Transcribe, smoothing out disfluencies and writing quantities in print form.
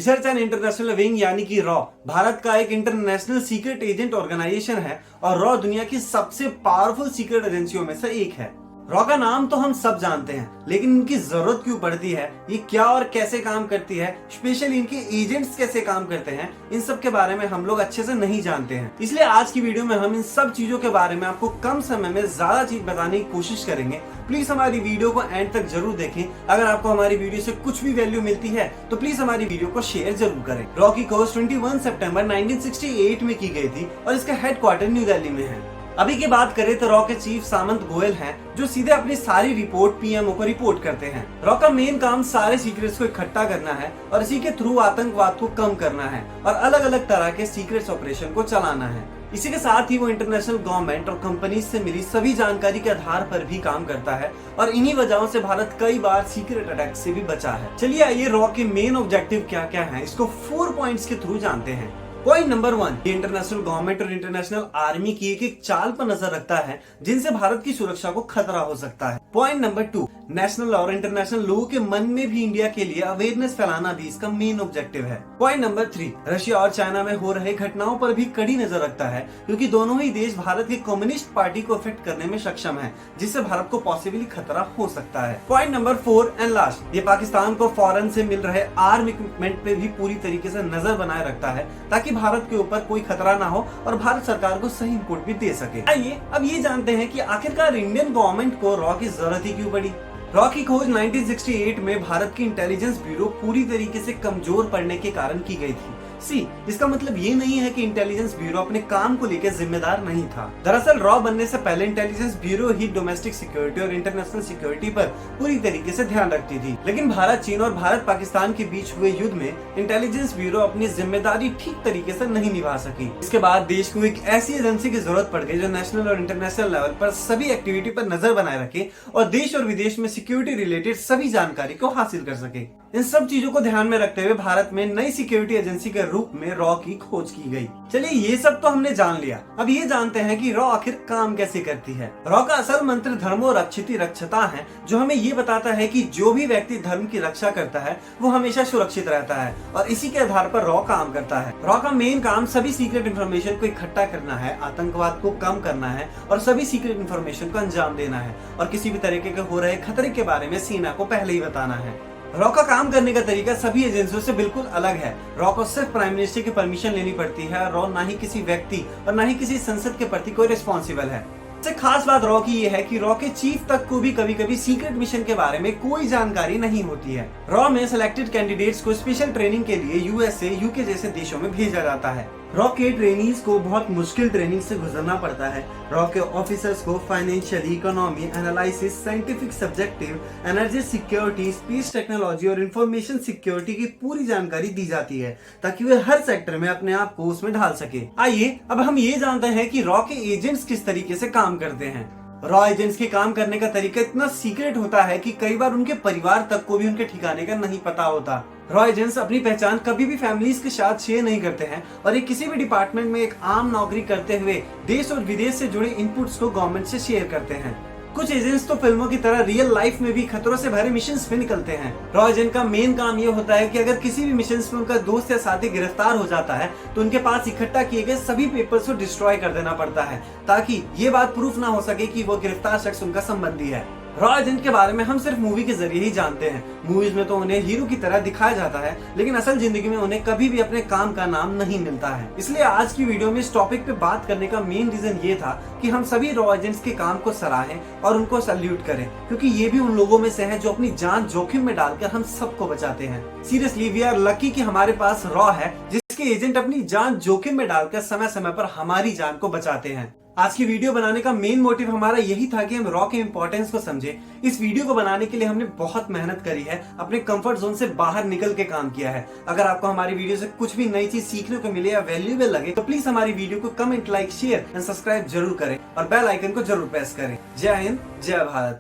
Research and international wing यानी कि raw Bharat का एक इंटरनेशनल सीक्रेट एजेंट ऑर्गेनाइजेशन है और रॉ दुनिया की सबसे पावरफुल सीक्रेट एजेंसियों में से एक है। रॉ का नाम तो हम सब जानते हैं, लेकिन इनकी जरूरत क्यों पड़ती है, ये क्या और कैसे काम करती है, स्पेशली इनके एजेंट्स कैसे काम करते हैं, इन सब के बारे में हम लोग अच्छे से नहीं जानते हैं। इसलिए आज की वीडियो में हम इन सब चीजों के बारे में आपको कम समय में ज्यादा चीज बताने की कोशिश करेंगे। प्लीज हमारी वीडियो को एंड तक जरूर देखें। अगर आपको हमारी वीडियो से कुछ भी वैल्यू मिलती है तो प्लीज हमारी वीडियो को शेयर जरूर करें। रॉ की खोज 21 सितंबर 1968 में की गई थी और इसका हेडक्वार्टर न्यू दिल्ली में है। अभी की बात करें तो रॉ के चीफ सामंत गोयल हैं, जो सीधे अपनी सारी रिपोर्ट पीएमओ को रिपोर्ट करते हैं। रॉ का मेन काम सारे सीक्रेट्स को इकट्ठा करना है और इसी के थ्रू आतंकवाद को कम करना है और अलग अलग तरह के सीक्रेट्स ऑपरेशन को चलाना है। इसी के साथ ही वो इंटरनेशनल गवर्नमेंट और कंपनीज से मिली सभी जानकारी के आधार पर भी काम करता है और इन्हीं वजहों से भारत कई बार सीक्रेट अटैक से भी बचा है। चलिए आइए रॉ के मेन ऑब्जेक्टिव क्या क्या है इसको 4 पॉइंट्स के थ्रू जानते हैं। पॉइंट नंबर 1, इंटरनेशनल गवर्नमेंट और इंटरनेशनल आर्मी की एक चाल पर नजर रखता है जिनसे भारत की सुरक्षा को खतरा हो सकता है। पॉइंट नंबर 2, नेशनल और इंटरनेशनल लोगों के मन में भी इंडिया के लिए अवेयरनेस फैलाना भी इसका मेन ऑब्जेक्टिव है। पॉइंट नंबर 3, रशिया और चाइना में हो रहे घटनाओं पर भी कड़ी नजर रखता है, क्योंकि दोनों ही देश भारत की कम्युनिस्ट पार्टी को इफेक्ट करने में सक्षम है, जिससे भारत को पॉसिबली खतरा हो सकता है। पॉइंट नंबर 4 एंड लास्ट, ये पाकिस्तान को फॉरेन से मिल रहे आर्म इक्विपमेंट पे भी पूरी तरीके से नजर बनाए रखता है, ताकि भारत के ऊपर कोई खतरा ना हो और भारत सरकार को सही इनपुट भी दे सके। आइए अब ये जानते हैं कि आखिरकार इंडियन गवर्नमेंट को रॉ की जरूरत ही क्यों पड़ी। रॉ की खोज 1968 में भारत की इंटेलिजेंस ब्यूरो पूरी तरीके से कमजोर पड़ने के कारण की गई थी। इसका मतलब ये नहीं है कि इंटेलिजेंस ब्यूरो अपने काम को लेकर जिम्मेदार नहीं था। दरअसल रॉ बनने से पहले इंटेलिजेंस ब्यूरो ही डोमेस्टिक सिक्योरिटी और इंटरनेशनल सिक्योरिटी पर पूरी तरीके से ध्यान रखती थी, लेकिन भारत चीन और भारत पाकिस्तान के बीच हुए युद्ध में इंटेलिजेंस ब्यूरो अपनी जिम्मेदारी ठीक तरीके से नहीं निभा सकी। इसके बाद देश को एक ऐसी एजेंसी की जरूरत पड़ गई जो नेशनल और इंटरनेशनल लेवल पर सभी एक्टिविटी पर नजर बनाए रखे और देश और विदेश में सिक्योरिटी रिलेटेड सभी जानकारी को हासिल कर सके। इन सब चीजों को ध्यान में रखते हुए भारत में नई सिक्योरिटी एजेंसी के रूप में रॉ की खोज की गई। चलिए ये सब तो हमने जान लिया, अब ये जानते हैं कि रॉ आखिर काम कैसे करती है। रॉ का असल मंत्र धर्मो रक्षिति रक्षता है, जो हमें ये बताता है कि जो भी व्यक्ति धर्म की रक्षा करता है वो हमेशा सुरक्षित रहता है और इसी के आधार पर रॉ काम करता है। रॉ का मेन काम सभी सीक्रेट इन्फॉर्मेशन को इकट्ठा करना है, आतंकवाद को कम करना है और सभी सीक्रेट इन्फॉर्मेशन को अंजाम देना है और किसी भी तरीके के हो रहे खतरे के बारे में सेना को पहले ही बताना है। रॉ का काम करने का तरीका सभी एजेंसियों से बिल्कुल अलग है। रॉ को सिर्फ प्राइम मिनिस्टर की परमिशन लेनी पड़ती है। रॉ ना ही किसी व्यक्ति और ना ही किसी संसद के प्रति कोई रिस्पॉन्सिबल है। सबसे खास बात रॉ की ये है कि रॉ के चीफ तक को भी कभी कभी सीक्रेट मिशन के बारे में कोई जानकारी नहीं होती है। रॉ में सिलेक्टेड कैंडिडेट्स को स्पेशल ट्रेनिंग के लिए यूएसए, यूके जैसे देशों में भेजा जाता है। रॉ के ट्रेनीज को बहुत मुश्किल ट्रेनिंग से गुजरना पड़ता है। रॉ के ऑफिसर्स को financial, economy, analysis, scientific subjective, energy security, space technology और इंफॉर्मेशन सिक्योरिटी की पूरी जानकारी दी जाती है, ताकि वे हर सेक्टर में अपने आप को उसमें ढाल सके। आइए अब हम ये जानते हैं कि रॉ के एजेंट्स किस तरीके से काम करते हैं। रॉ एजेंट्स के काम करने का तरीका इतना सीक्रेट होता है कि कई बार उनके परिवार तक को भी उनके ठिकाने का नहीं पता होता। रॉ एजेंट्स अपनी पहचान कभी भी फैमिलीज के साथ शेयर नहीं करते हैं और ये किसी भी डिपार्टमेंट में एक आम नौकरी करते हुए देश और विदेश से जुड़े इनपुट्स को गवर्नमेंट से शेयर करते हैं। कुछ एजेंट्स तो फिल्मों की तरह रियल लाइफ में भी खतरों से भरे मिशंस पे निकलते हैं। रॉ एजेंट का मेन काम ये होता है कि अगर किसी भी मिशंस में उनका दोस्त या साथी गिरफ्तार हो जाता है तो उनके पास इकट्ठा किए गए सभी पेपर्स को डिस्ट्रॉय कर देना पड़ता है, ताकि ये बात प्रूफ ना हो सके कि वो गिरफ्तार शख्स उनका संबंधी है। रॉ एजेंट के बारे में हम सिर्फ मूवी के जरिए ही जानते हैं। मूवीज में तो उन्हें हीरो की तरह दिखाया जाता है, लेकिन असल जिंदगी में उन्हें कभी भी अपने काम का नाम नहीं मिलता है। इसलिए आज की वीडियो में इस टॉपिक पे बात करने का मेन रीजन ये था कि हम सभी रॉ एजेंट्स के काम को सराहें और उनको सैल्यूट करें, क्योंकि ये भी उन लोगों में से है जो अपनी जान जोखिम में डालकर हम सबको बचाते हैं। सीरियसली वी आर लकी कि हमारे पास रॉ है, जिसके एजेंट अपनी जान जोखिम में डालकर समय समय पर हमारी जान को बचाते हैं। आज की वीडियो बनाने का मेन मोटिव हमारा यही था कि हम रॉ के इंपॉर्टेंस को समझे। इस वीडियो को बनाने के लिए हमने बहुत मेहनत करी है, अपने कंफर्ट जोन से बाहर निकल के काम किया है। अगर आपको हमारी वीडियो से कुछ भी नई चीज सीखने को मिले या वैल्यूएबल लगे तो प्लीज हमारी वीडियो को comment, like, share and subscribe जरूर करें और बेल आइकन को जरूर प्रेस करें। जय हिंद, जय भारत।